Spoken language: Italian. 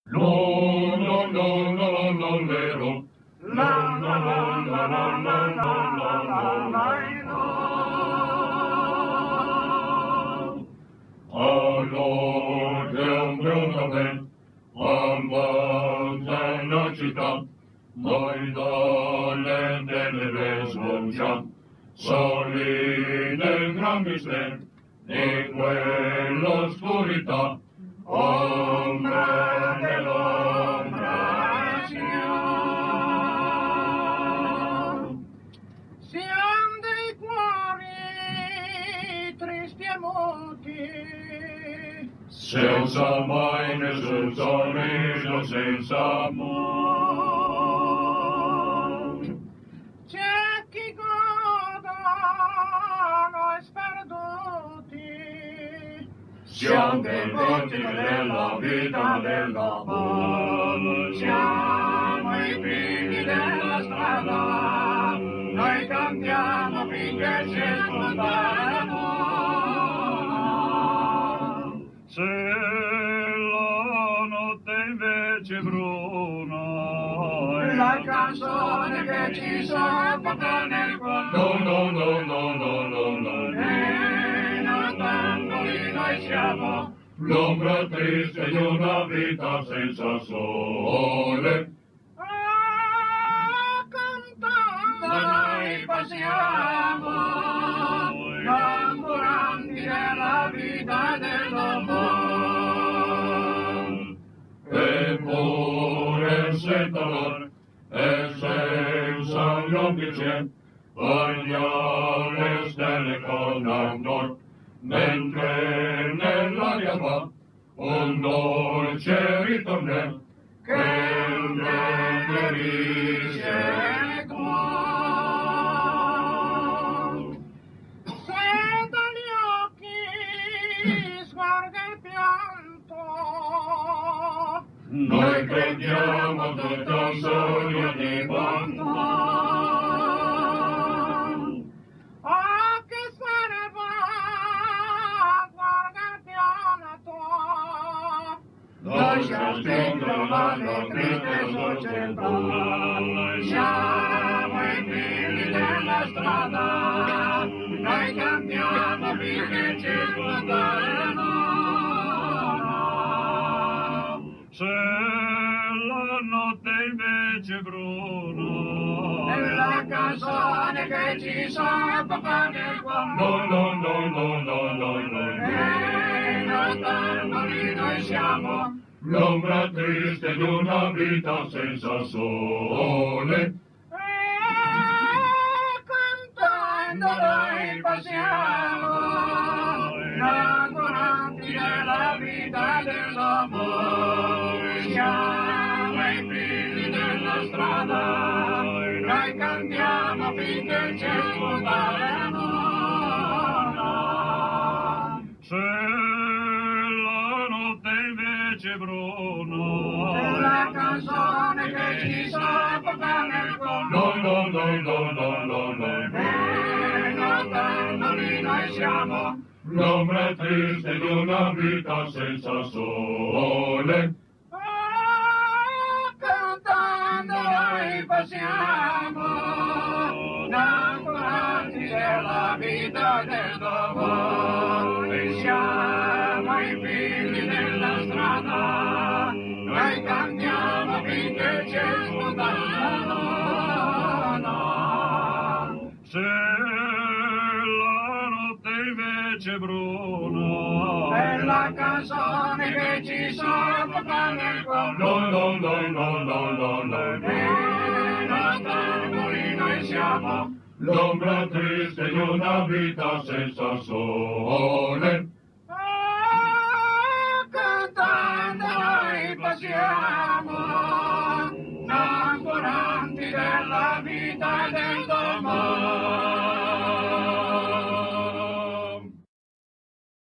lo lo lo lo lo lero, la la la la la la la la la la. Allora un grande amante la città, noi dalle delle risoluzioni, soli nel gran mistero di quell'oscurità, ombra dell'ombra siamo dei cuori tristi e muti, senza mai nessun sorriso, senza amor. c'è chi godono e sperduti, Siamo dei vittime della vita dell'amore, siamo i figli della strada, noi cantiamo finché ci scontiamo. se la notte invece bruna, La canzone che ci soffoca nel cuore, no, no, no, no, no, no, no, e notandoli noi siamo, l'ombra triste di una vita senza sole. cantando noi passiamo, ambulanti della vita e dell'amore. Eppure senza dolore e senza gli occhi c'è, voglio le stelle con amor, mentre nell'aria va un dolce ritornello Che indeterisce il cuore. Se dagli occhi scorge il pianto, noi crediamo tutto un sogno di bontà. che se ne va, guarda il pianto, Noi sostiamo la triste società, siamo i figli della strada, noi cantiamo finché ci scontiamo. se la notte invece bruna, Nella canzone che ci soffoca nel cuore, no, no, no, no, no, no, no, e notandoli noi siamo, l'ombra triste di una vita senza sole. cantando noi passiamo, innamoranti della vita e dell'amore, siamo i figli della strada, noi cantiamo finché ci scontiamo. Se la notte invece bruna, Nella canzone che ci soffoca nel cuore, no, no, no, no, no, no, no, e notandoli noi siamo, l'ombra triste di una vita senza sole. cantando noi passiamo, innamorati della vita e del dolore, siamo i figli della strada, noi cantiamo finché ci scontiamo. Se la notte invece bruna, Nella canzone che ci soffoca nel cuore, no, no, no, no, no, no, no, e notandoli noi siamo, l'ombra triste di una vita senza sole. cantando noi passiamo.